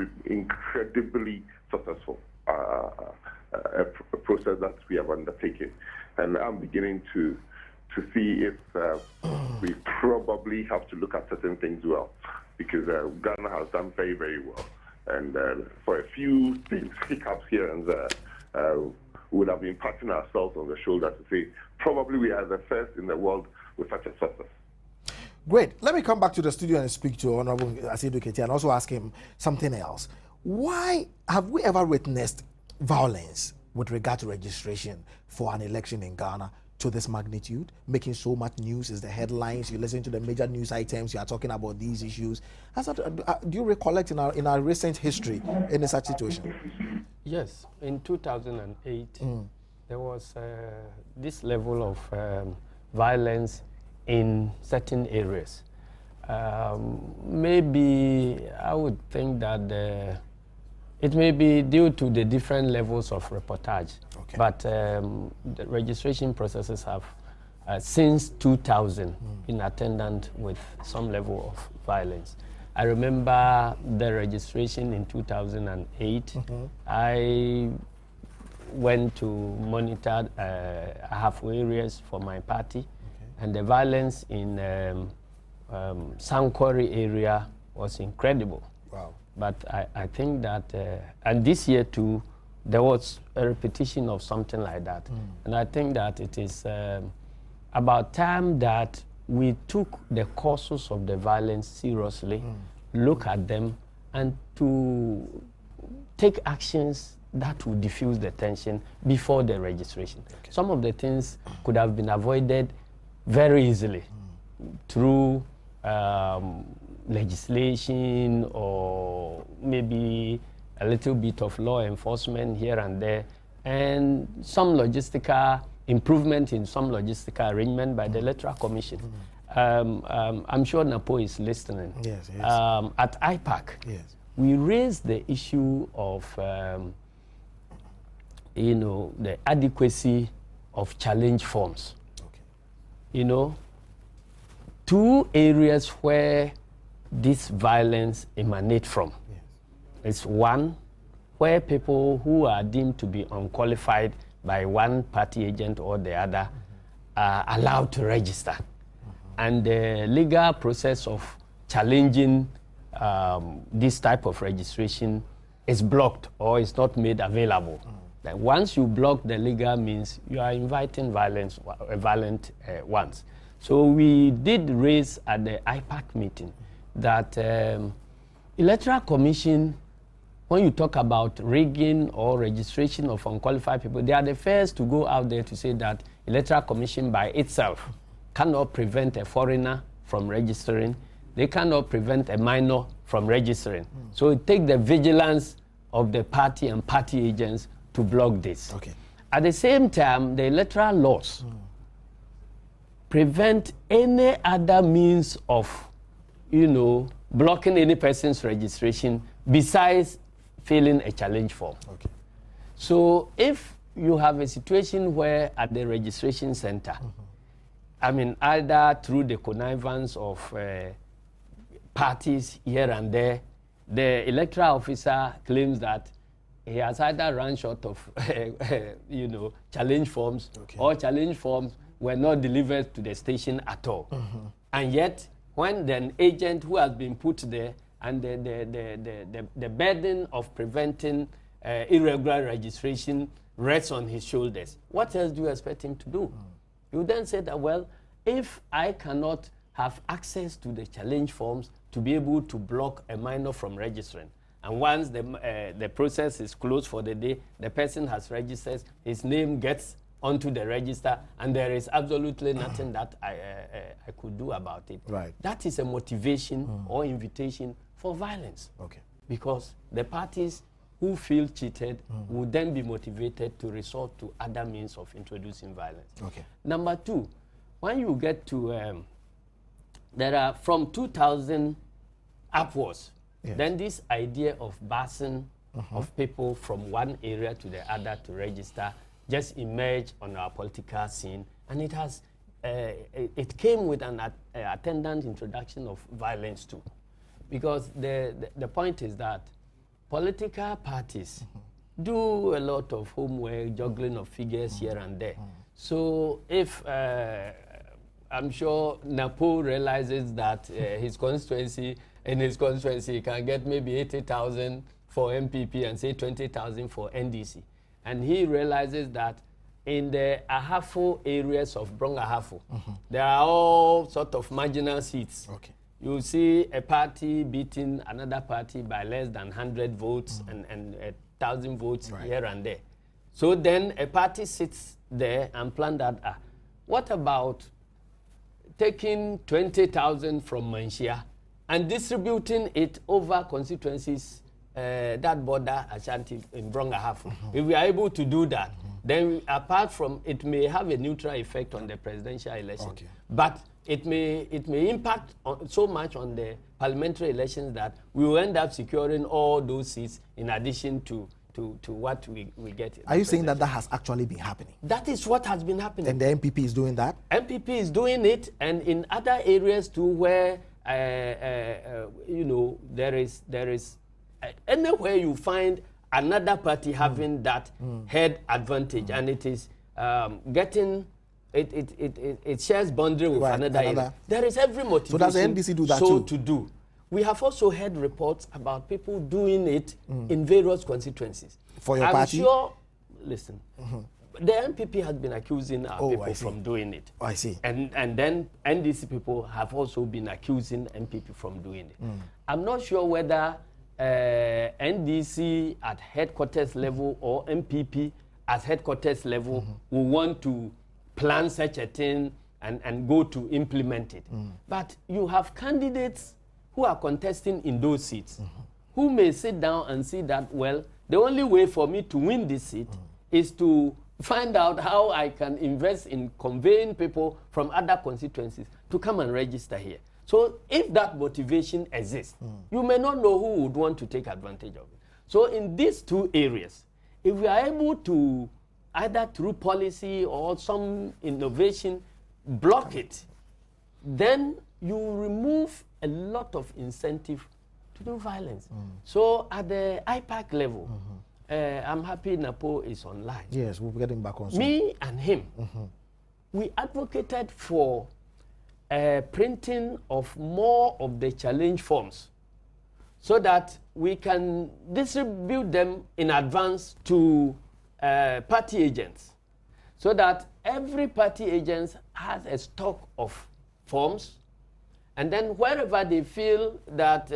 been incredibly successful a process that we have undertaken. And I'm beginning to see if we probably have to look at certain things well, because Ghana has done very, very well. And for a few things, hiccups here and there, we would have been patting ourselves on the shoulder to say, probably we are the first in the world with such a success. Great. Let me come back to the studio and speak to Honorable Asidu Ketia and also ask him something else. Why have we ever witnessed violence with regard to registration for an election in Ghana to this magnitude, making so much news? Is the headlines, you listen to the major news items, you are talking about these issues. Do you recollect in our recent history any such situation? Yes, in 2008, there was this level of violence in certain areas. Maybe I would think that it may be due to the different levels of reportage, but the registration processes have, since 2000, been attendant with some level of violence. I remember the registration in 2008. I went to monitor halfway areas for my party, and the violence in Sankwari area was incredible. Wow. But I think that, and this year too, there was a repetition of something like that. And I think that it is about time that we took the causes of the violence seriously, look at them, and to take actions that will diffuse the tension before the registration. Some of the things could have been avoided very easily through legislation or maybe a little bit of law enforcement here and there, and some logistical improvement in some logistical arrangement by the Electoral Commission. I'm sure Napo is listening. Yes, yes. At IPAC, yes, we raised the issue of the adequacy of challenge forms. Two areas where this violence emanates from. It's one, where people who are deemed to be unqualified by one party agent or the other are allowed to register. And the legal process of challenging this type of registration is blocked or is not made available. Like once you block the legal means, you are inviting violent ones. So we did raise at the IPAC meeting that Electoral Commission, when you talk about rigging or registration of unqualified people, they are the first to go out there to say that Electoral Commission by itself cannot prevent a foreigner from registering. They cannot prevent a minor from registering. So it takes the vigilance of the party and party agents to block this. At the same time, the electoral laws prevent any other means of, blocking any person's registration besides filling a challenge form. So if you have a situation where at the registration center, either through the connivance of parties here and there, the electoral officer claims that he has either run short of, challenge forms, or challenge forms were not delivered to the station at all. And yet, when the agent who has been put there and the burden of preventing irregular registration rests on his shoulders, what else do you expect him to do? You then say that, well, if I cannot have access to the challenge forms to be able to block a minor from registering, and once the process is closed for the day, the person has registered, his name gets onto the register, and there is absolutely nothing that I could do about it. That is a motivation or invitation for violence. Because the parties who feel cheated will then be motivated to resort to other means of introducing violence. Number two, when you get to, there are from 2000 upwards, then this idea of busing of people from one area to the other to register just emerged on our political scene, and it has it came with an attendant introduction of violence too, because the point is that political parties do a lot of homework, juggling of figures here and there. So if I'm sure Napo realizes that his constituency can get maybe 80,000 for MPP and say 20,000 for NDC. And he realizes that in the Ahafo areas of Brong Ahafo, there are all sort of marginal seats. Okay. You see a party beating another party by less than 100 votes and 1,000 votes here and there. So then a party sits there and plan that, what about taking 20,000 from Manshia and distributing it over constituencies that border Ashanti in Brong Ahafo? If we are able to do that, then apart from it may have a neutral effect on the presidential election, but it may impact so much on the parliamentary elections that we will end up securing all those seats in addition to what we get. Are you saying that that has actually been happening? That is what has been happening. And the MPP is doing that? MPP is doing it, and in other areas too where, you know, there is anywhere you find another party having that head advantage, and it is getting, it shares boundary with another area. There is every motivation. So does the NDC do that too? To do. We have also heard reports about people doing it in various constituencies. For your party? I'm sure, listen, the MPP has been accusing our people from doing it. Oh, I see. And then NDC people have also been accusing MPP from doing it. I'm not sure whether NDC at headquarters level or MPP at headquarters level will want to plan such a thing and go to implement it. But you have candidates who are contesting in those seats, who may sit down and see that, well, the only way for me to win this seat is to find out how I can invest in conveying people from other constituencies to come and register here. So if that motivation exists, you may not know who would want to take advantage of it. So in these two areas, if we are able to, either through policy or some innovation, block it, then you remove a lot of incentive to do violence. So at the IPAC level, I'm happy Napo is online. Yes, we'll get him back on soon. Me and him, we advocated for printing of more of the challenge forms so that we can distribute them in advance to party agents, so that every party agent has a stock of forms, and then wherever they feel that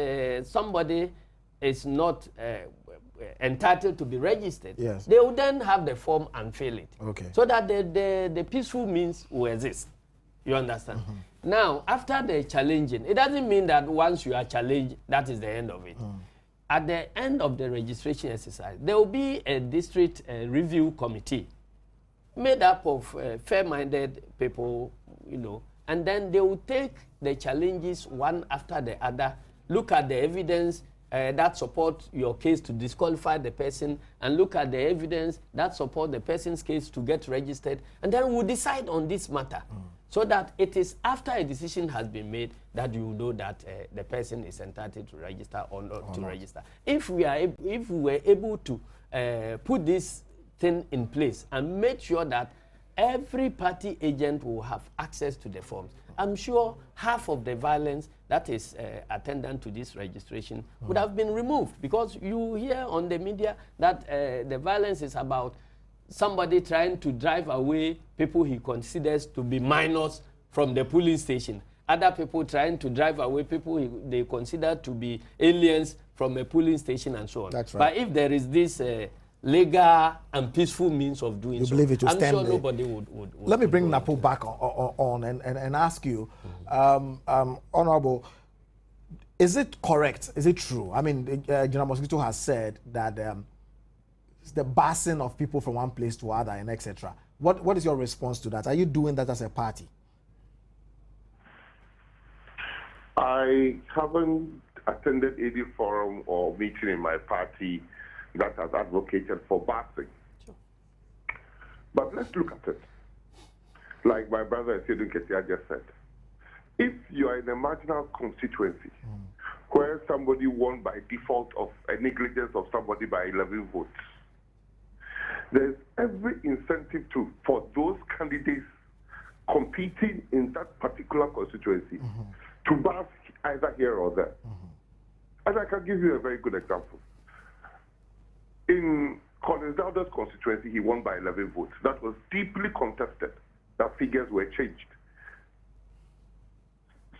somebody is not entitled to be registered, they will then have the form and fill it, so that the peaceful means will exist. You understand? Now, after the challenging, it doesn't mean that once you are challenged, that is the end of it. At the end of the registration exercise, there will be a district review committee made up of fair-minded people, you know, and then they will take the challenges one after the other, look at the evidence that supports your case to disqualify the person, and look at the evidence that supports the person's case to get registered, and then we'll decide on this matter. So that it is after a decision has been made that you know that the person is entitled to register or not to register. If we were able to put this thing in place and make sure that every party agent will have access to the forms, I'm sure half of the violence that is attendant to this registration would have been removed, because you hear on the media that the violence is about somebody trying to drive away people he considers to be minors from the polling station. Other people trying to drive away people they consider to be aliens from a polling station and so on. That's right. But if there is this legal and peaceful means of doing so, I'm sure nobody would Let me bring Napo back on and ask you, Honorable, is it correct? Is it true? I mean, General Mosquito has said that the busing of people from one place to other and etc. What is your response to that? Are you doing that as a party? I haven't attended any forum or meeting in my party that has advocated for busing. Sure. But let's look at it. Like my brother Sedun Ketia just said, if you are in a marginal constituency where somebody won by default of a negligence of somebody by 11 votes. There's every incentive for those candidates competing in that particular constituency to pass either here or there. And I can give you a very good example. In Collins Dowder's constituency, he won by 11 votes. That was deeply contested. That figures were changed.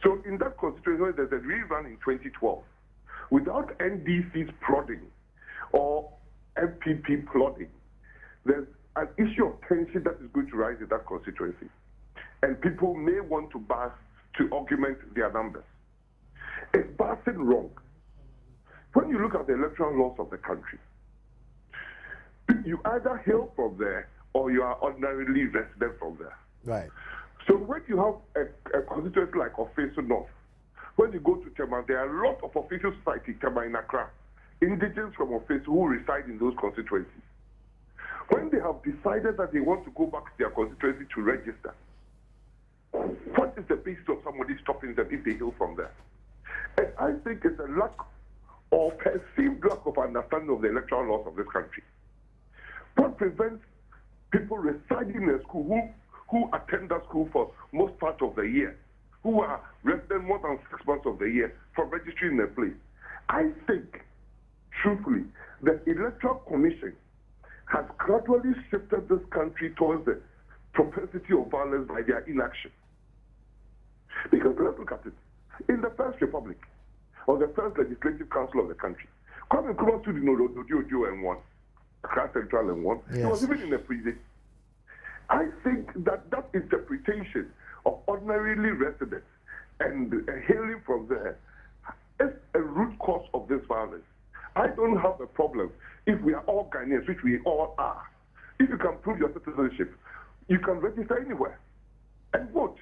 So in that constituency, there's a rerun in 2012. Without NDC's prodding or MPP plodding, there's an issue of tension that is going to rise in that constituency. And people may want to pass to augment their numbers. It's passing wrong. When you look at the electoral laws of the country, you either hail from there or you are ordinarily resident from there. Right. So when you have a constituency like Officio North, when you go to Tema, there are a lot of official society, Tema in Accra, indigents from Officio who reside in those constituencies. When they have decided that they want to go back to their constituency to register, what is the basis of somebody stopping them if they hail from there? And I think it's a lack or perceived lack of understanding of the electoral laws of this country. What prevents people residing in a school who attend that school for most part of the year, who are resident more than 6 months of the year, from registering a place? I think, truthfully, the Electoral Commission has gradually shifted this country towards the propensity of violence by their inaction. Because let's look at it. In the First Republic, or the first Legislative Council of the country, Kwame Nkrumah stood in Ododio and won, Accra Central and won. He was even in a prison. I think that interpretation of ordinarily residents and hailing from there is a root cause of this violence. I don't have a problem if we are all Ghanaians, which we all are. If you can prove your citizenship, you can register anywhere and vote,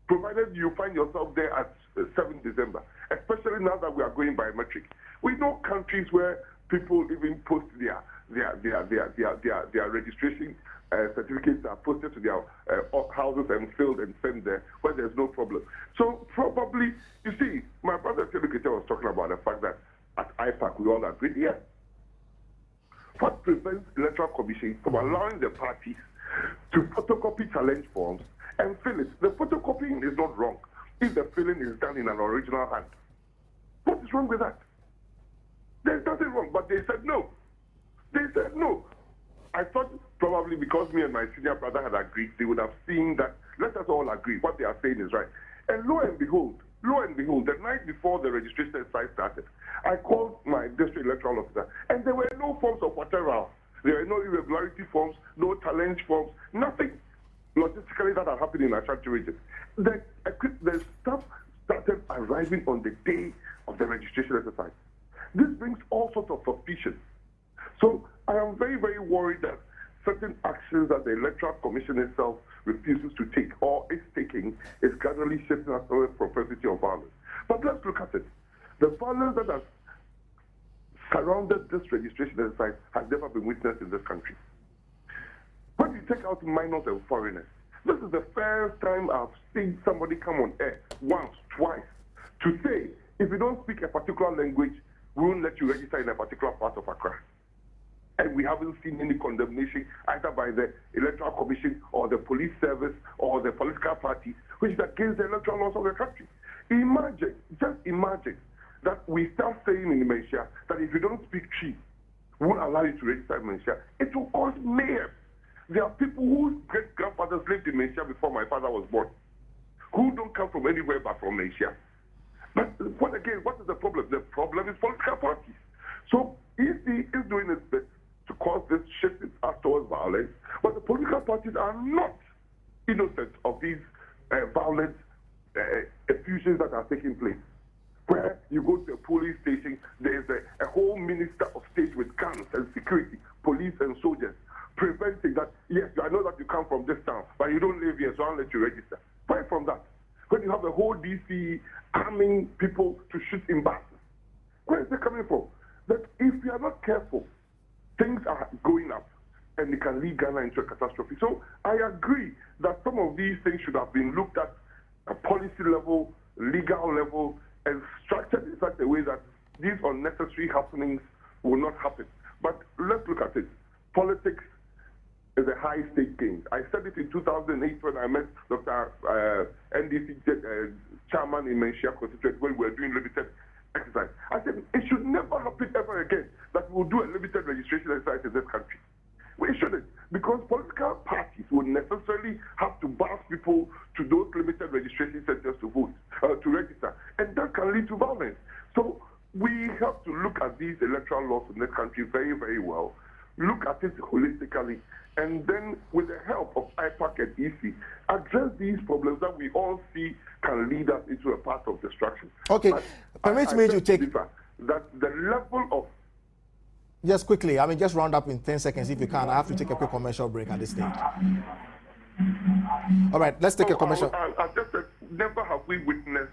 provided you find yourself there at 7th December, especially now that we are going biometric. We know countries where people even post their registration certificates are posted to their houses and filled and sent there where there's no problem. So probably, you see, my brother Telukete was talking about the fact that at IPAC we all agreed, yes. What prevents the Electoral Commission from allowing the parties to photocopy challenge forms and fill it? The photocopying is not wrong if the filling is done in an original hand. What is wrong with that? There's nothing wrong, but they said no. They said no. I thought probably because me and my senior brother had agreed, they would have seen that, let us all agree, what they are saying is right. And lo and behold, the night before the registration exercise started, I called my district electoral officer, and there were no forms of whatever. There were no irregularity forms, no challenge forms, nothing logistically that had happened in Ashanti region. The stuff started arriving on the day of the registration exercise. This brings all sorts of suspicion. So I am very, very worried that certain actions that the Electoral Commission itself refuses to take or is taking is gradually shifting us towards propensity of violence. But let's look at it. The violence that has surrounded this registration exercise has never been witnessed in this country. When you take out minors and foreigners, this is the first time I've seen somebody come on air once, twice, to say, if you don't speak a particular language, we won't let you register in a particular part of Accra. And we haven't seen any condemnation either by the Electoral Commission or the police service or the political party, which is against the electoral laws of the country. Imagine, just imagine, that we start saying in Malaysia that if you don't speak Chi, we won't allow you to register in Malaysia. It will cause mayhem. There are people whose great-grandfathers lived in Malaysia before my father was born, who don't come from anywhere but from Malaysia. But what is the problem? The problem is political parties. So EC is doing its best to cause this shift towards violence, but the political parties are not innocent of these violent effusions that are taking place. Where you go to a police station, there is a whole minister of state with guns and security, police and soldiers, preventing that, yes, I know that you come from this town, but you don't live here, so I'll let you register. Where from that? When you have the whole DC arming people to shoot in buses, where is it coming from? That if we are not careful, things are going up and it can lead Ghana into a catastrophe. So I agree that some of these things should have been looked at at policy level, legal level, structured in such a way that these unnecessary happenings will not happen. But let's look at it. Politics is a high-stake game. I said it in 2008 when I met Dr. NDC chairman in Menchia Constituency when we were doing limited exercise. I said, it should never happen ever again that we'll do a limited registration exercise in this country. We shouldn't, because political parties would necessarily have to bus people to those limited registration centers to vote, to register, and that can lead to violence. So we have to look at these electoral laws in this country very, very well, look at it holistically, and then with the help of IPAC and EC, address these problems that we all see can lead us into a path of destruction. Okay, permit me to take... That the level of... Just quickly, I mean, just round up in 10 seconds if you can. I have to take a quick commercial break at this stage. All right, let's take a commercial... I just said, never have we witnessed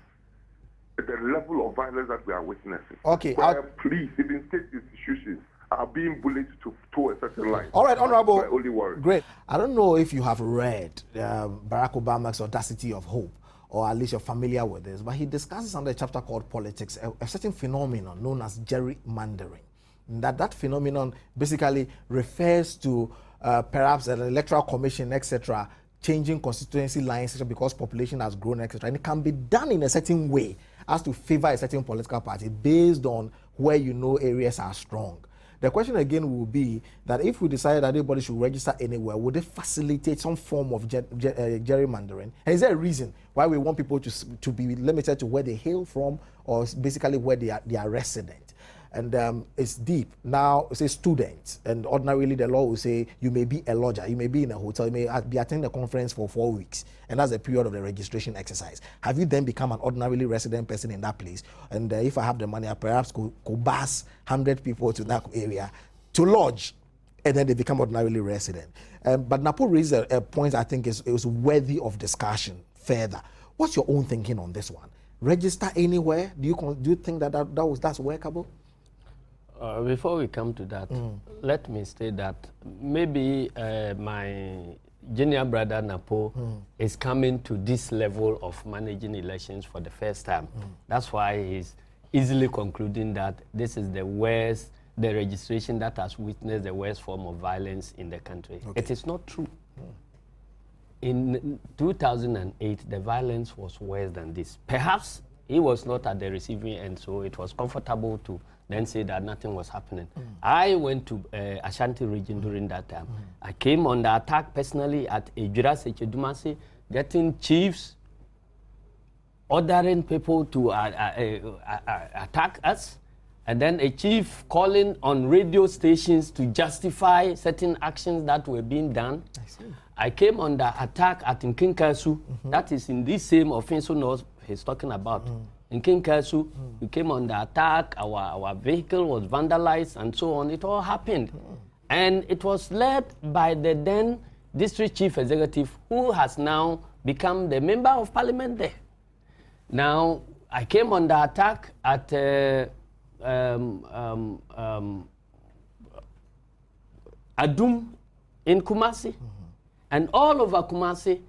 the level of violence that we are witnessing. Okay. Where police, even state institutions, are being bullied to a certain line. All right, Honorable. That's my only worry. Great. I don't know if you have read Barack Obama's Audacity of Hope, or at least you're familiar with this, but he discusses under a chapter called Politics, a certain phenomenon known as gerrymandering. That phenomenon basically refers to perhaps an electoral commission, etc., changing constituency lines because population has grown, etc. And it can be done in a certain way as to favor a certain political party based on where you know areas are strong. The question again will be that if we decide that everybody should register anywhere, would it facilitate some form of gerrymandering? And is there a reason why we want people to be limited to where they hail from, or basically where they are resident? And it's deep. Now, say students, and ordinarily the law will say you may be a lodger, you may be in a hotel, you may be attending a conference for 4 weeks, and that's the period of the registration exercise. Have you then become an ordinarily resident person in that place? And if I have the money, I perhaps could bus 100 people to that area to lodge, and then they become ordinarily resident. But Napo raised a point I think is worthy of discussion further. What's your own thinking on this one? Register anywhere? Do you think that's workable? Before we come to that, let me state that maybe my junior brother Napo is coming to this level of managing elections for the first time. That's why he's easily concluding that this is the registration that has witnessed the worst form of violence in the country. Okay. It is not true. In 2008, the violence was worse than this. Perhaps he was not at the receiving end, so it was comfortable to then say that nothing was happening. I went to Ashanti region during that time. I came on the attack personally at Ejura Sechedumasi, getting chiefs, ordering people to attack us, and then a chief calling on radio stations to justify certain actions that were being done. I came on the attack at Nkinkasu, that is in this same offense he's talking about. In Kinkasu, we came on the attack, our vehicle was vandalized and so on. It all happened. And it was led by the then district chief executive, who has now become the member of parliament there. Now, I came on the attack at Adum in Kumasi. And all over Kumasi,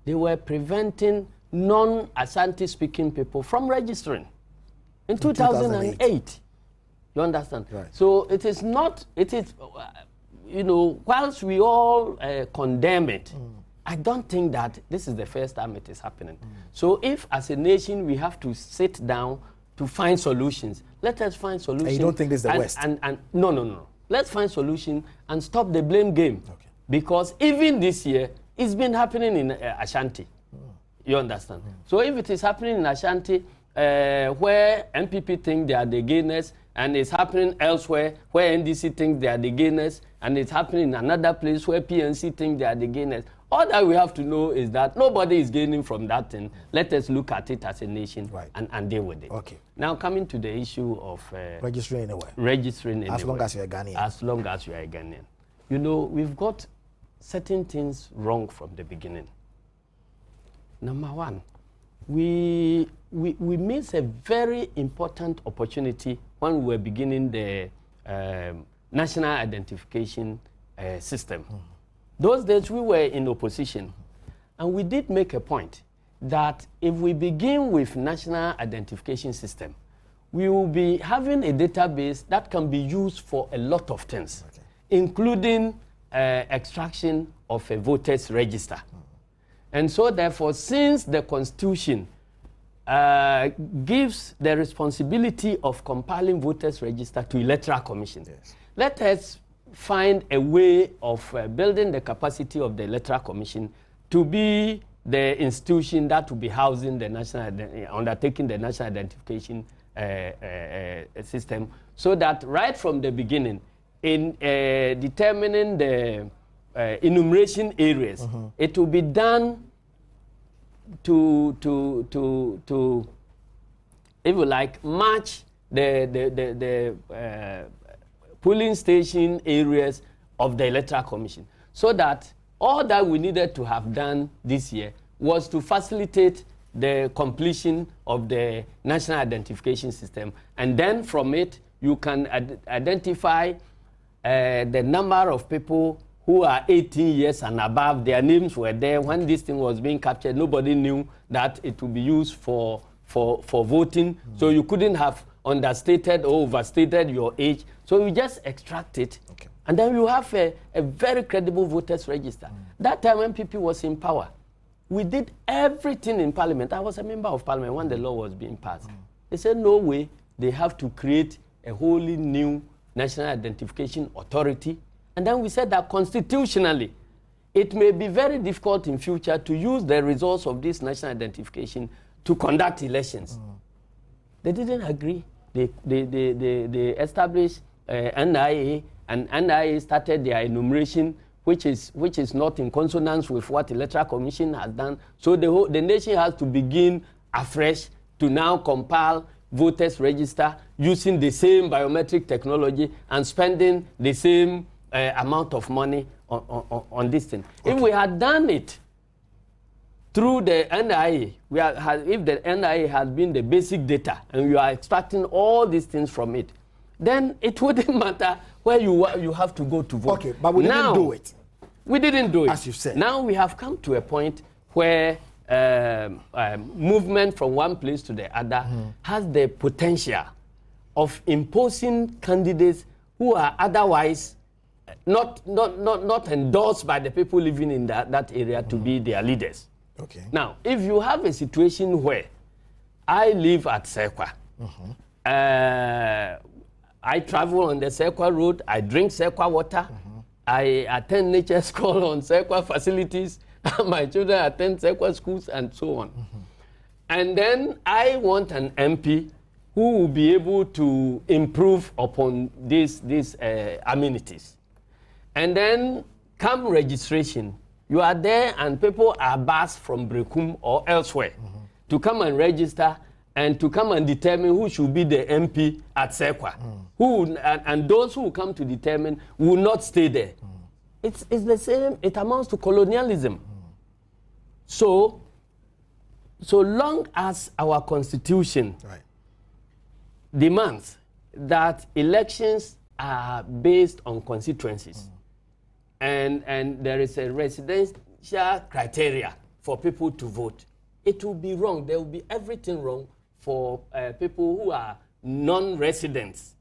they were preventing non-Ashanti speaking people from registering in 2008. You understand? Right. So it is not, whilst we all condemn it, I don't think that this is the first time it is happening. So if as a nation we have to sit down to find solutions, let us find solutions. And you don't think this is the West? No. Let's find solutions and stop the blame game. Okay. Because even this year, it's been happening in Ashanti. You understand? So if it is happening in Ashanti, where NPP think they are the gainers, and it's happening elsewhere where NDC think they are the gainers, and it's happening in another place where PNC think they are the gainers, all that we have to know is that nobody is gaining from that thing. Let us look at it as a nation and deal with it. Okay. Now coming to the issue of registering anywhere. Registering anywhere. As long as you are a Ghanaian. As long as you are a Ghanaian. You know, we've got certain things wrong from the beginning. Number one, we missed a very important opportunity when we were beginning the national identification system. Those days we were in opposition, and we did make a point that if we begin with national identification system, we will be having a database that can be used for a lot of things, including extraction of a voters register. And so therefore, since the Constitution gives the responsibility of compiling voters register to Electoral Commission, let us find a way of building the capacity of the Electoral Commission to be the institution that will be housing the undertaking the national identification system, so that right from the beginning, in determining the enumeration areas, it will be done to if you like, match the polling station areas of the Electoral Commission, so that all that we needed to have done this year was to facilitate the completion of the national identification system, and then from it you can identify the number of people who are 18 years and above. Their names were there when this thing was being captured. Nobody knew that it would be used for voting, so you couldn't have understated or overstated your age. So you just extract it, and then you have a very credible voters register. That time when PP was in power, we did everything in Parliament. I was a member of Parliament when the law was being passed. They said no way, they have to create a wholly new national identification authority. And then we said that constitutionally, it may be very difficult in future to use the results of this national identification to conduct elections. They didn't agree. They established NIA, and NIA started their enumeration, which is not in consonance with what the Electoral Commission has done. So the nation has to begin afresh to now compile voters register using the same biometric technology and spending the same amount of money on this thing. If we had done it through the NIA, if the NIA has been the basic data and you are extracting all these things from it, then it wouldn't matter where you have to go to vote. Okay, but we didn't do it. We didn't do it. As you said. Now we have come to a point where movement from one place to the other has the potential of imposing candidates who are otherwise not endorsed by the people living in that area to be their leaders. Okay. Now, if you have a situation where I live at Sekwa, I travel on the Sekwa road, I drink Sekwa water, I attend nature school on Sekwa facilities, my children attend Sekwa schools, and so on. And then I want an MP who will be able to improve upon these amenities. And then come registration, you are there and people are bused from Brekum or elsewhere to come and register and to come and determine who should be the MP at Sekwa. And those who come to determine will not stay there. It's the same, it amounts to colonialism. So long as our constitution demands that elections are based on constituencies, and there is a residential criteria for people to vote, it will be wrong. There will be everything wrong for people who are non-residents.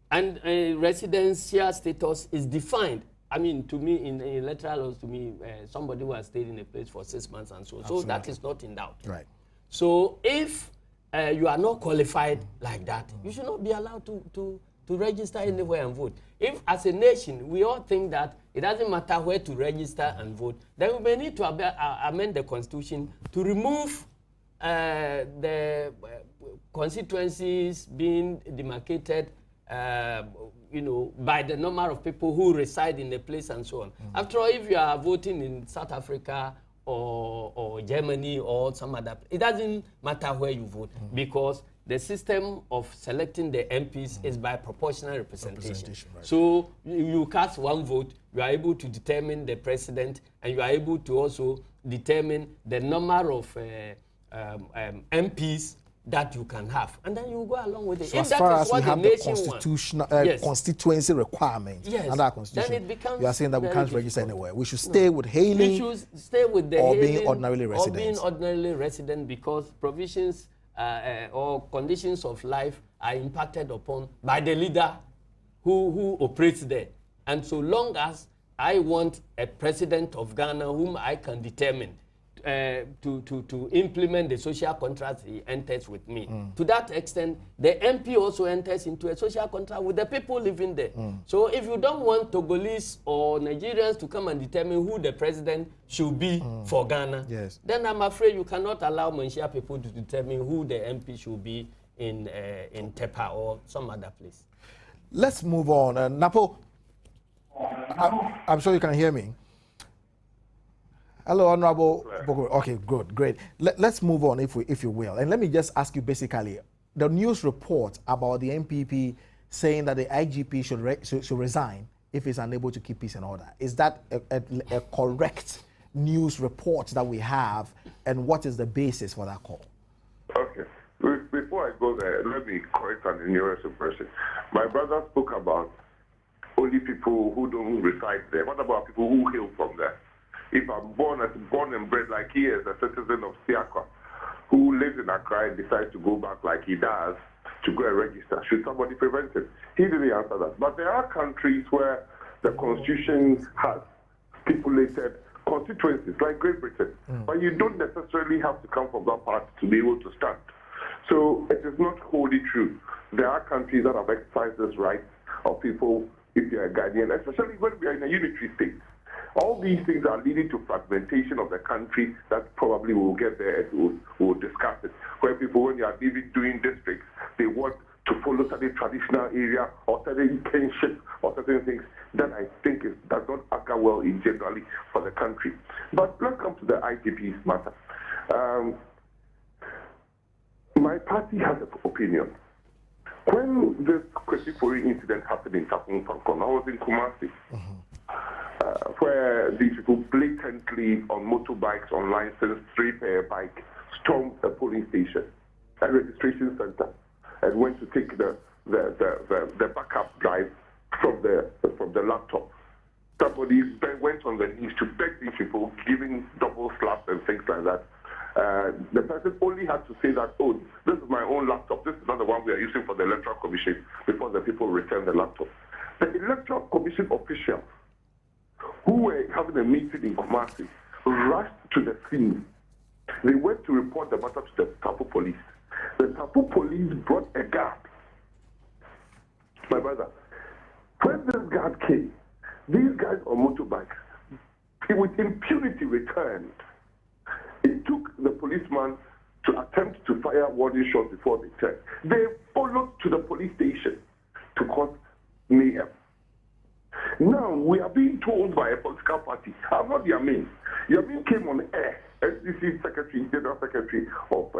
And residential status is defined. I mean, to me, in electoral laws, to me, somebody who has stayed in a place for 6 months and so. Absolutely. So that is not in doubt. Right. So if you are not qualified like that, you should not be allowed to register anywhere and vote. If, as a nation, we all think that it doesn't matter where to register and vote, then we may need to amend the Constitution to remove the constituencies being demarcated by the number of people who reside in the place and so on. After all, if you are voting in South Africa or Germany or some other, it doesn't matter where you vote, because the system of selecting the MPs is by proportional representation. Right. So you cast one vote, you are able to determine the president, and you are able to also determine the number of MPs that you can have, and then you go along with it. So if as that far is as what we the have the nation constitutional yes. constituency requirement yes. under our constitution, then it becomes you are saying that we can't register difficult. anywhere. We should stay with hailing. We should stay with the or hailing being ordinarily or residents. being ordinarily resident, because provisions or conditions of life are impacted upon by the leader who operates there. And so long as I want a president of Ghana whom I can determine to implement the social contract, he enters with me. To that extent, the MP also enters into a social contract with the people living there. So if you don't want Togolese or Nigerians to come and determine who the president should be for Ghana, yes. then I'm afraid you cannot allow Manchia people to determine who the MP should be in Tepa or some other place. Let's move on. Napo, I'm sure you can hear me. Hello, Honorable. Okay, good, great. Let's move on, if you will. And let me just ask you basically, the news report about the MPP saying that the IGP should resign if he's unable to keep peace and order. Is that a correct news report that we have, and what is the basis for that call? Okay. Before I go there, let me correct an ignorance person. My brother spoke about only people who don't reside there. What about people who hail from there? If I'm born and bred like he is, a citizen of Siakwa, who lives in Accra and decides to go back like he does to go and register, should somebody prevent it? He didn't answer that. But there are countries where the constitution has stipulated constituencies, like Great Britain, but you don't necessarily have to come from that party to be able to stand. So it is not wholly true. There are countries that have exercised this right of people, if you're a Ghanaian, especially when we are in a unitary state. All these things are leading to fragmentation of the country that probably we'll get there and we'll discuss it. Where people, when they are living doing districts, they want to follow certain traditional area or certain kinship or certain things that I think does not occur well in generally for the country. But let's come to the IGP's matter. My party has an opinion. When this Kwesi incident happened in Takun Pankon, I was in Kumasi, where these people blatantly on motorbikes, on license, three-pair bike, stormed a polling station, a registration center, and went to take the backup drive from the laptop. Somebody went on the knees to beg these people, giving double slaps and things like that. The person only had to say that, oh, this is my own laptop. This is not the one we are using for the Electoral Commission, before the people return the laptop. The Electoral Commission officials who were having a meeting in Kumasi rushed to the scene. They went to report the matter to the Tapu police. The Tapu police brought a guard. My brother, when this guard came, these guys on motorbikes, with impunity returned. It took the policeman to attempt to fire warning shots before they turned. They followed to the police station to cause mayhem. Now, we are being told by a political party, I'm not Yamin. Yamin came on air, SDC Secretary, General Secretary of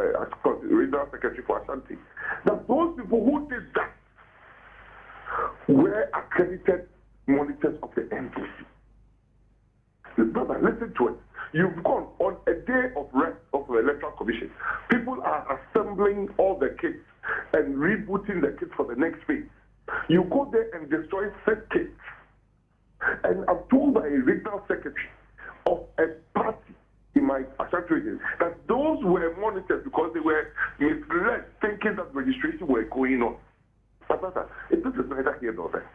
Regional Secretary for Ashanti, that those people who did that were accredited monitors of the NDC. Brother, listen to it. You've gone on a day of rest of the Electoral Commission. People are assembling all the kits and rebooting the kits for the next phase. You go there and destroy 6 kits. And I'm told by a regional secretary of a party in my Ashanti region that those were monitored because they were misled, thinking that registration were going on. But this is neither here nor there.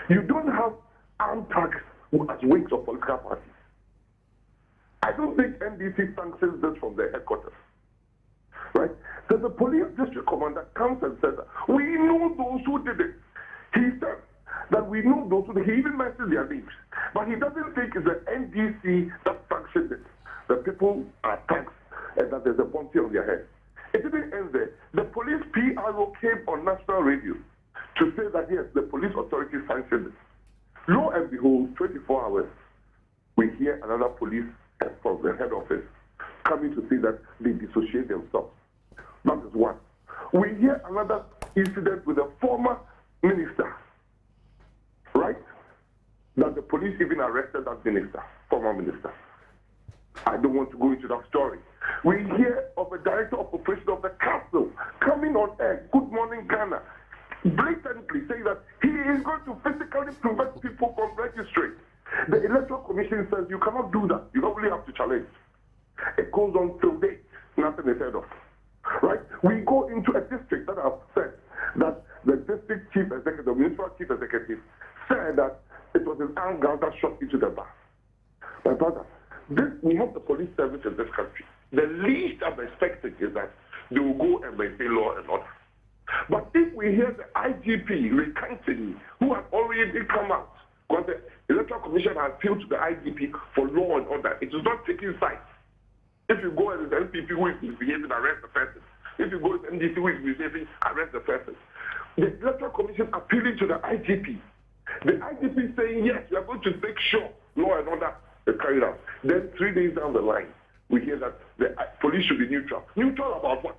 You don't have armed thugs as wings of political parties. I don't think NDC sanctions this from their headquarters. Right? There's a police district commander comes and says, we know those who did it. He said that we know those who did it. He even mentions their names. But he doesn't think it's the NDC that sanctioned it. The people are thugs and that there's a bounty on their head. It didn't end there. The police PRO came on national radio to say that yes, the police authority sanctioned it. Lo and behold, 24 hours, we hear another police from the head office coming to say that they dissociate themselves. That is one. We hear another incident with a former minister, right? That the police even arrested that minister, former minister. I don't want to go into that story. We hear of a director of operations of the council coming on air, Good Morning Ghana, blatantly saying that he is going to physically prevent people from registering. The Electoral Commission says you cannot do that. You only have to challenge. It goes on till date. Nothing is heard of. Right? We go into a district that I've said that the district chief executive, the municipal chief executive, said that it was an armed guard that shot into the bus. My brother, we have the police service in this country. The least I'm expecting is that they will go and maintain law and order. But if we hear the IGP recanting, who has already come out, because the Electoral Commission has appealed to the IGP for law and order, it is not taking sides. If you go as an MPP who is misbehaving, arrest the person. If you go as an NDC who is misbehaving, arrest the person. The Electoral Commission appealing to the IGP. The IGP saying, yes, we are going to make sure law and order is carried out. Then 3 days down the line, we hear that the police should be neutral. Neutral about what?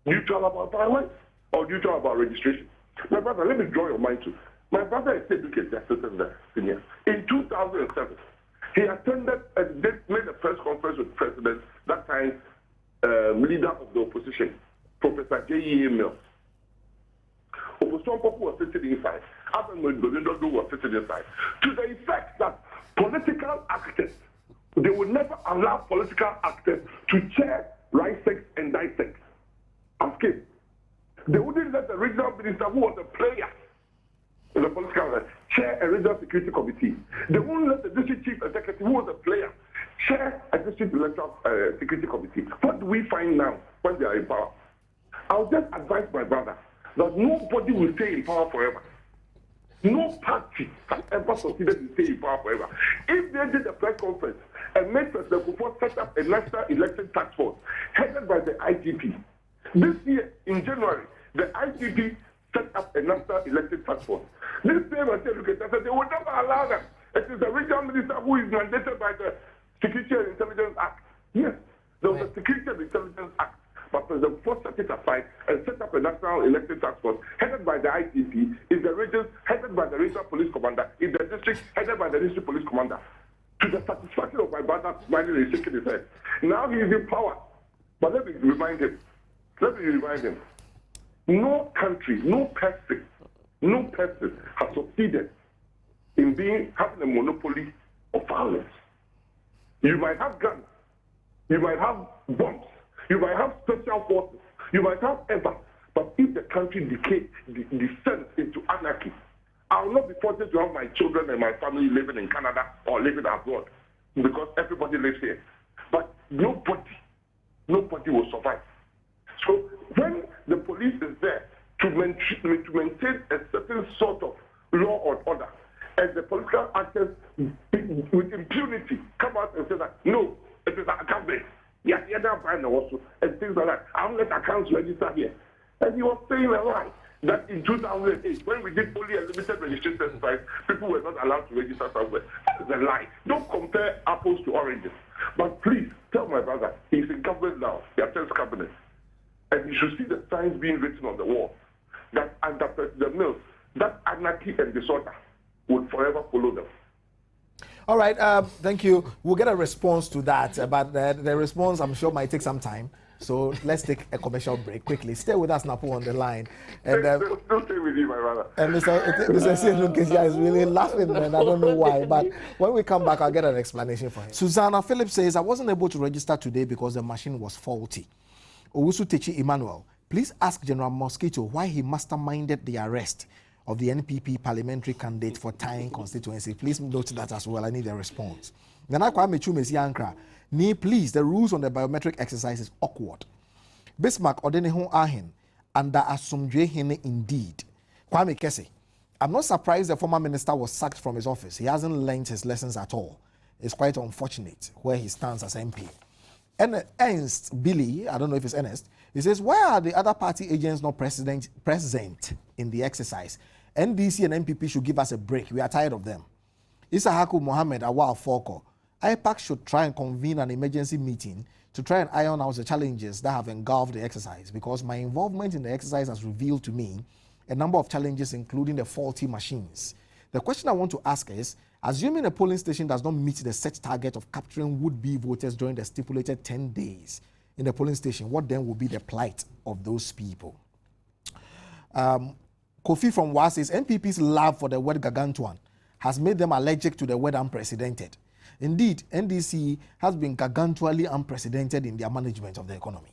Neutral about violence or neutral about registration? My brother, let me draw your mind to. My brother is educated assistant there, senior. In 2007, he attended and made a press conference with President, that time leader of the opposition, Professor J.E.A. Mills. Opposition people were sitting inside. Adam Mwendodo was sitting inside. To the effect that political actors, they would never allow political actors to chair RISEX and DISEX. Ask him. They wouldn't let the regional minister, who was a player in the political chair a regional security committee. They won't let the district chief executive, who was a player, chair a district electoral security committee. What do we find now when they are in power? I'll just advise my brother that nobody will stay in power forever. No party has ever succeeded in staying in power forever. If they did a press conference and made President Kufuor set up a national election task force headed by the IGP, this year in January, the IGP set up a national election task force. This same educator said they will never allow them. It is the regional minister who is mandated by the Security and Intelligence Act. Yes, there was a Security and Intelligence Act, but President Kufuor set it aside and set up a national election task force headed by the IGP, in the regions headed by the regional police commander, in the district headed by the district police commander. To the satisfaction of my brother smiling and shaking his head. Now he is in power. But let me remind him. No country, no person has succeeded in having a monopoly of violence. You might have guns, you might have bombs, you might have special forces, you might have ever, but if the country descends into anarchy, I will not be forced to have my children and my family living in Canada or living abroad, because everybody lives here. But nobody will survive. So when the police is there to maintain a certain sort of law and order, and the political actors with impunity come out and say that, no, it is our government. Yes, you're not buying also, and things like that. I don't let accounts register here. And he was saying a lie. That in 2008, when we did only a limited registration exercise, people were not allowed to register somewhere. That is a lie. Don't compare apples to oranges. But please, tell my brother, he's in government now, he attends cabinet. And you should see the signs being written on the wall that under President Mills, that anarchy and disorder would forever follow them. All right, thank you. We'll get a response to that, but the response, I'm sure, might take some time. So let's take a commercial break quickly. Stay with us, Napo, on the line. And don't stay with you, my brother. And Mr. Siedu Kesia is really laughing, and I don't know why. But when we come back, I'll get an explanation for him. Susanna Phillips says, I wasn't able to register today because the machine was faulty. Owusu Techi Emmanuel, please ask General Mosquito why he masterminded the arrest of the NPP parliamentary candidate for Tyne constituency. Please note that as well. I need a response. Nana Kwame Chumesi Ankra, please, the rules on the biometric exercise is awkward. Bismarck Odeneho Ahin, under Asumdwe Hene indeed. Kwame Kese, I'm not surprised the former minister was sacked from his office. He hasn't learned his lessons at all. It's quite unfortunate where he stands as MP. And Ernst Billy, I don't know if it's Ernest, he says, why are the other party agents not present in the exercise? NDC and MPP should give us a break. We are tired of them. Isahaku Mohammed Awal Foko, IPAC should try and convene an emergency meeting to try and iron out the challenges that have engulfed the exercise, because my involvement in the exercise has revealed to me a number of challenges, including the faulty machines. The question I want to ask is, assuming a polling station does not meet the set target of capturing would-be voters during the stipulated 10 days, in the polling station, what then will be the plight of those people? Kofi from WA says, NPP's love for the word gargantuan has made them allergic to the word unprecedented. Indeed, NDC has been gargantually unprecedented in their management of the economy.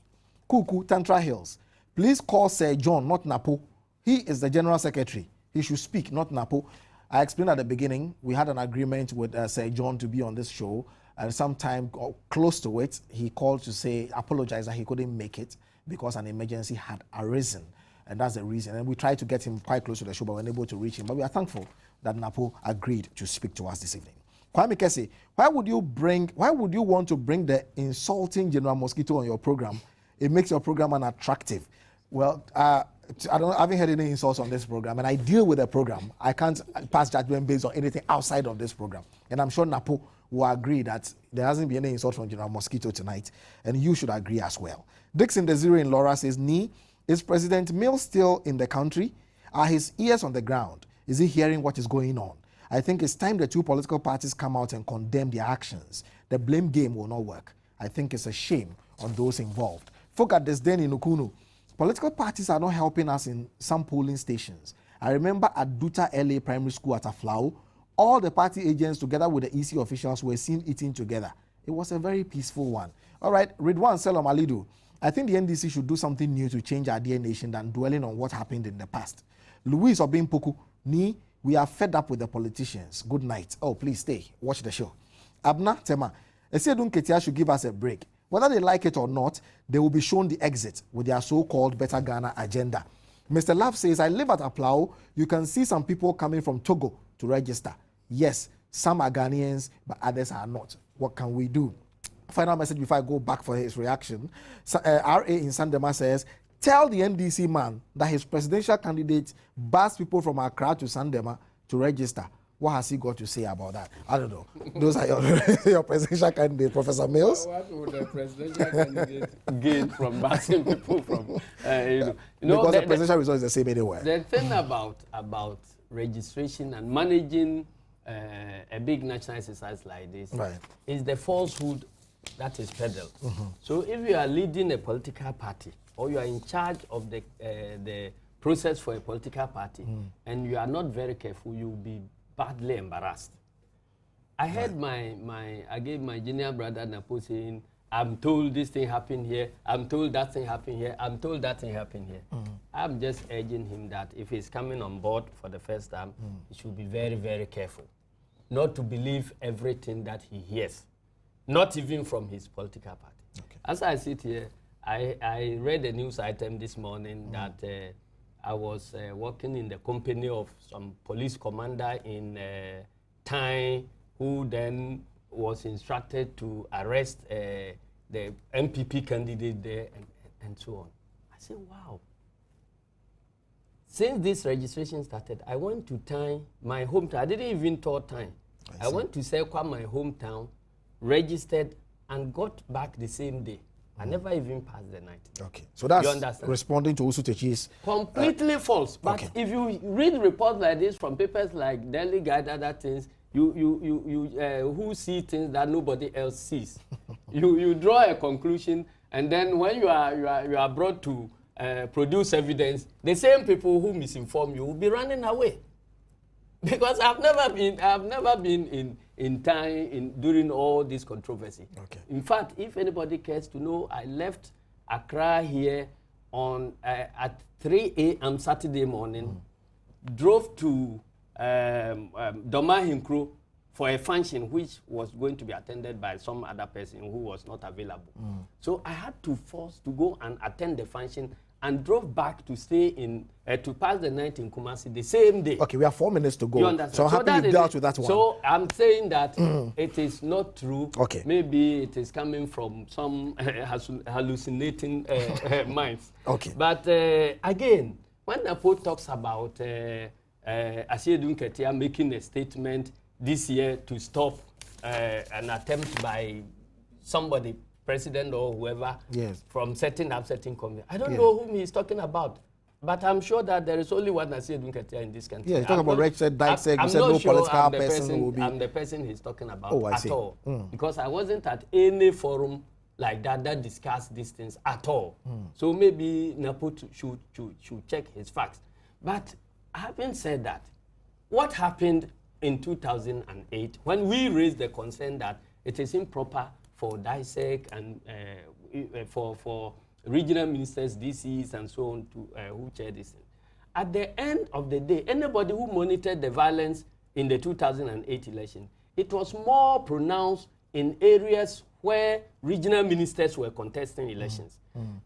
Kuku, Tantra Hills, please call Sir John, not Napo. He is the General Secretary. He should speak, not Napo. I explained at the beginning, we had an agreement with Sir John to be on this show, and sometime close to it, he called to say, apologize that he couldn't make it because an emergency had arisen. And that's the reason. And we tried to get him quite close to the show, but we weren't able to reach him. But we are thankful that Napo agreed to speak to us this evening. Kwame Kese, why would you want to bring the insulting General Mosquito on your program? It makes your program unattractive. Well, I haven't heard any insults on this program, and I deal with the program. I can't pass judgment based on anything outside of this program. And I'm sure Napo will agree that there hasn't been any insult from General Mosquito tonight, and you should agree as well. Dixon Desiree in Laura says, is President Mills still in the country? Are his ears on the ground? Is he hearing what is going on? I think it's time the two political parties come out and condemn their actions. The blame game will not work. I think it's a shame on those involved. Folk at Desden in Ukunu, political parties are not helping us in some polling stations. I remember at Duta LA Primary School at Aflao, all the party agents together with the EC officials were seen eating together. It was a very peaceful one. All right, Ridwan Selam Alidu. I think the NDC should do something new to change our dear nation than dwelling on what happened in the past. Louise Obimpoku, we are fed up with the politicians. Good night. Oh, please stay. Watch the show. Abna Tema, Esiedun Ketia should give us a break. Whether they like it or not, they will be shown the exit with their so-called Better Ghana agenda. Mr. Love says, I live at Aplau. You can see some people coming from Togo to register. Yes, some are Ghanaians, but others are not. What can we do? Final message before I go back for his reaction. RA in Sandema says, tell the NDC man that his presidential candidate bars people from Accra to Sandema to register. What has he got to say about that? I don't know. Those are your presidential candidate, Professor Mills. What would the presidential candidate gain from barsing people from, because the presidential result is the same anywhere. The thing about registration and managing a big national exercise like this is the falsehood that is peddled. So if you are leading a political party or you are in charge of the process for a political party and you are not very careful, you will be badly embarrassed. I heard I gave my junior brother Napo saying, I'm told this thing happened here, I'm told that thing happened here, I'm told that thing happened here. I'm just urging him that if he's coming on board for the first time, he should be very, very careful not to believe everything that he hears. Not even from his political party. Okay. As I sit here, I read a news item this morning that I was working in the company of some police commander in Thai, who then was instructed to arrest the MPP candidate there and so on. I said, wow. Since this registration started, I went to Thai, my hometown. I didn't even tour Thai. I went to Sekwa, my hometown, registered and got back the same day. I never even passed the night. Okay, so that's responding to Usu Techi's completely false. But if you read reports like this from papers like Daily Guide, other things, you who see things that nobody else sees, you draw a conclusion, and then when you are brought to produce evidence, the same people who misinform you will be running away. Because I've never been in time during all this controversy. Okay. In fact, if anybody cares to know, I left Accra here on at 3 a.m. Saturday morning, drove to Doma Hinkro for a function which was going to be attended by some other person who was not available. So I had to force to go and attend the function and drove back to stay in, to pass the night in Kumasi the same day. Okay, we have 4 minutes to go. You understand? So I'm happy you dealt with that one. So I'm saying that it is not true. Okay. Maybe it is coming from some hallucinating minds. Okay. But again, when Napo talks about Asiedun Ketia making a statement this year to stop an attempt by somebody, president or whoever, from setting up certain companies. I don't know whom he's talking about, but I'm sure that there is only one Asiedun Ketia in this country. Yeah, he's talking about Rexed, Dyksek, you said no political person will be... I'm the person he's talking about at all. Because I wasn't at any forum like that discuss these things at all. So maybe Napo should check his facts. But having said that, what happened in 2008 when we raised the concern that it is improper for DISEC and for regional ministers, DCs, and so on to who chair this thing. At the end of the day, anybody who monitored the violence in the 2008 election, it was more pronounced in areas where regional ministers were contesting elections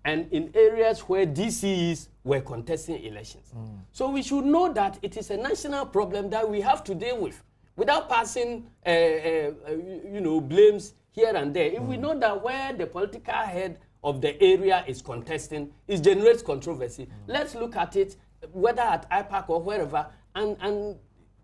and in areas where DCs were contesting elections. So we should know that it is a national problem that we have to deal with without passing blames here and there. If we know that where the political head of the area is contesting, it generates controversy. Let's look at it, whether at IPAC or wherever, and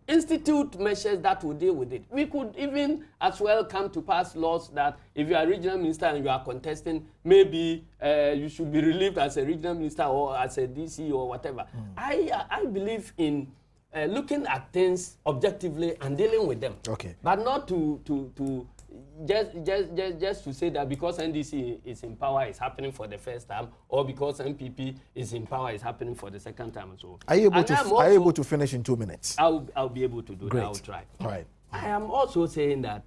institute measures that will deal with it. We could even as well come to pass laws that if you are a regional minister and you are contesting, maybe you should be relieved as a regional minister or as a DC or whatever. I believe in looking at things objectively and dealing with them. Okay. But not to just to say that because NDC is in power, it's happening for the first time, or because MPP is in power, it's happening for the second time, and so on. Are you able to finish in 2 minutes? I'll be able to do that. I'll try. All right. I am also saying that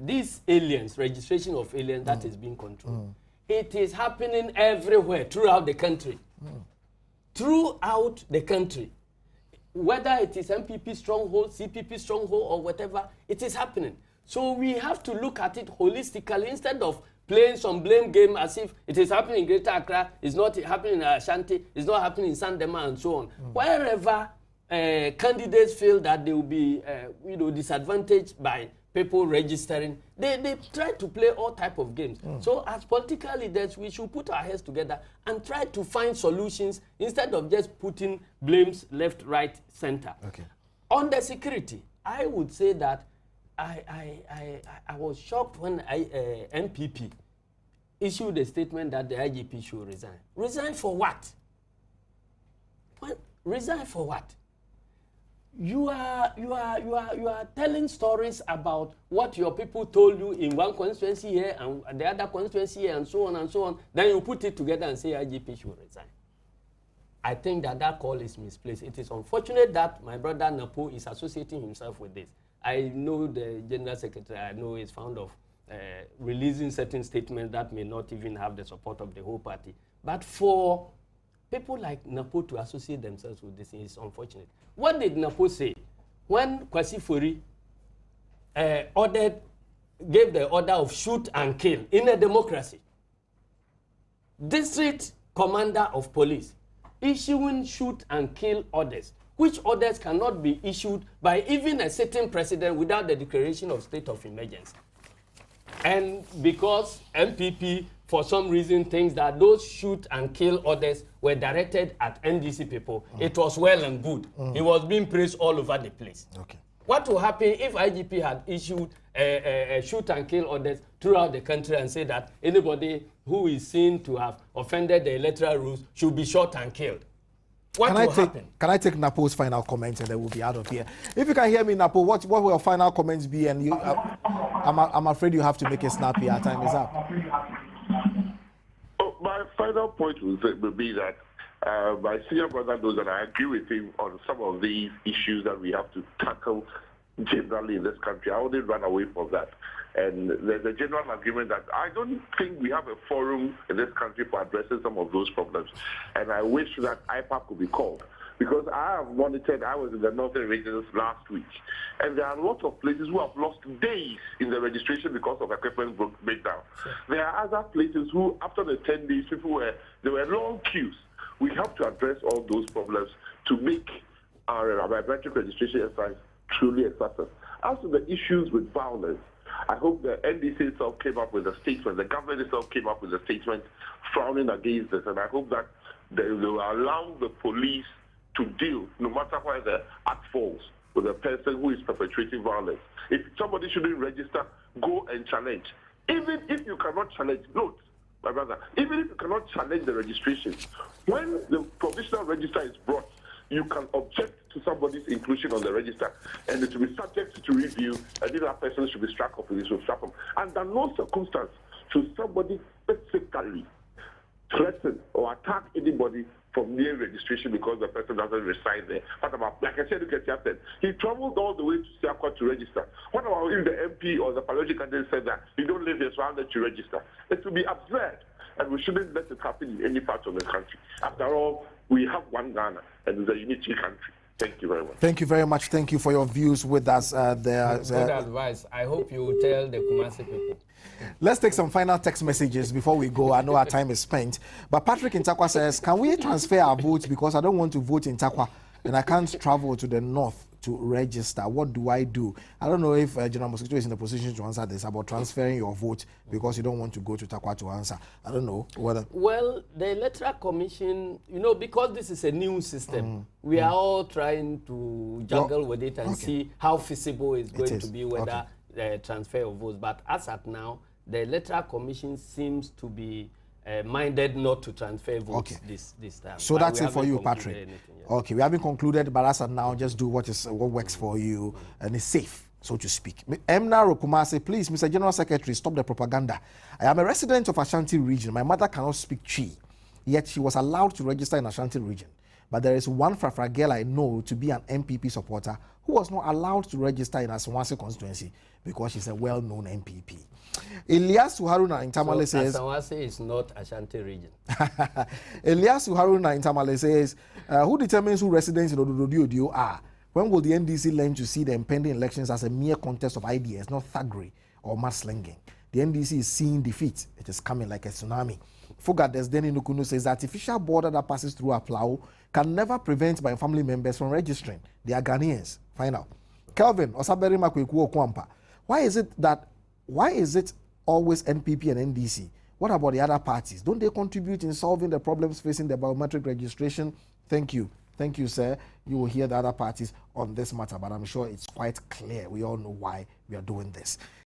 these aliens, registration of aliens that is being controlled, it is happening everywhere throughout the country. Throughout the country. Whether it is MPP stronghold, CPP stronghold, or whatever, it is happening. So we have to look at it holistically instead of playing some blame game as if it is happening in Greater Accra, it's not happening in Ashanti, it's not happening in Sandema, and so on. Wherever candidates feel that they will be disadvantaged by people registering, they try to play all type of games. So as political leaders, we should put our heads together and try to find solutions instead of just putting blames left, right, center. Okay. On the security, I would say that I was shocked when MPP issued a statement that the IGP should resign. Resign for what? Resign for what? You are telling stories about what your people told you in one constituency here and the other constituency here and so on and so on. Then you put it together and say IGP should resign. I think that call is misplaced. It is unfortunate that my brother Napo is associating himself with this. I know the General Secretary, I know is fond of releasing certain statements that may not even have the support of the whole party. But for people like Napo to associate themselves with this is unfortunate. What did Napo say when Kwasi Fori gave the order of shoot and kill in a democracy? District Commander of Police issuing shoot and kill orders, which orders cannot be issued by even a sitting president without the declaration of state of emergency. And because MPP, for some reason, thinks that those shoot and kill orders were directed at NDC people, it was well and good. It was being praised all over the place. Okay. What will happen if IGP had issued a shoot and kill orders throughout the country and say that anybody who is seen to have offended the electoral rules should be shot and killed? What will happen? Can I take Napo's final comments and then we'll be out of here? If you can hear me, Napo, what will your final comments be? And you, I'm afraid you have to make it snappy. Our time is up. Oh, my final point will be that my senior brother knows that I agree with him on some of these issues that we have to tackle generally in this country. I wouldn't run away from that. And there's a general agreement that I don't think we have a forum in this country for addressing some of those problems. And I wish that IPAC could be called. Because I have monitored, I was in the northern regions last week, and there are a lot of places who have lost days in the registration because of equipment breakdown. Sure. There are other places who, after the 10 days, there were long queues. We have to address all those problems to make our biometric registration exercise truly effective. As to the issues with violence, I hope the NDC itself came up with a statement, the government itself came up with a statement frowning against this, and I hope that they will allow the police to deal, no matter where the act falls, with a person who is perpetrating violence. If somebody shouldn't register, go and challenge. Even if you cannot challenge, note, my brother, even if you cannot challenge the registration, when the provisional register is brought, you can object to somebody's inclusion on the register, and it will be subject to review, and if that person should be struck off, it will struck off. Under no circumstance should somebody physically threaten or attack anybody from near registration because the person doesn't reside there? What about, like I said, said, he traveled all the way to Siakwa to register. What about if the MP or the parliamentary candidate said that you don't live here, so I'll let you register? It would be absurd, and we shouldn't let it happen in any part of the country. After all, we have one Ghana, and it's a unity country. Thank you very much. Thank you very much. Thank you for your views with us. Good advice. I hope you will tell the Kumasi people. Let's take some final text messages before we go. I know our time is spent. But Patrick in Takwa says, can we transfer our votes because I don't want to vote in Takwa and I can't travel to the north to register? What do I do? I don't know if General Mosquito is in a position to answer this about transferring your vote because you don't want to go to Takwa to answer. I don't know whether... Well, the Electoral Commission, because this is a new system, we are all trying to juggle with it and see how feasible it's going to be, whether transfer of votes. But as at now, the Electoral Commission seems to be minded not to transfer votes this time. So that's it for you, Patrick. Okay, we haven't concluded, but as of now, just do what works for you and is safe, so to speak. Emna Rokumase, please, Mr. General Secretary, stop the propaganda. I am a resident of Ashanti region. My mother cannot speak Chi, yet she was allowed to register in Ashanti region. But there is one Frafra girl I know to be an MPP supporter who was not allowed to register in Asawase constituency because she's a well-known MPP. Elias Haruna in Tamale says... Asawase is not Ashanti region. Elias Haruna in Tamale says, who determines who residents in Ododio are? When will the NDC learn to see the impending elections as a mere contest of ideas, not thuggery or mudslinging? The NDC is seeing defeat. It is coming like a tsunami. Foga Desdeni Nukunu says the artificial border that passes through Aplao can never prevent my family members from registering. They are Ghanaians. Final. Kelvin Osaberi Makwekuo Kwampa. Why is it always NPP and NDC? What about the other parties? Don't they contribute in solving the problems facing the biometric registration? Thank you. Thank you, sir. You will hear the other parties on this matter, but I'm sure it's quite clear. We all know why we are doing this.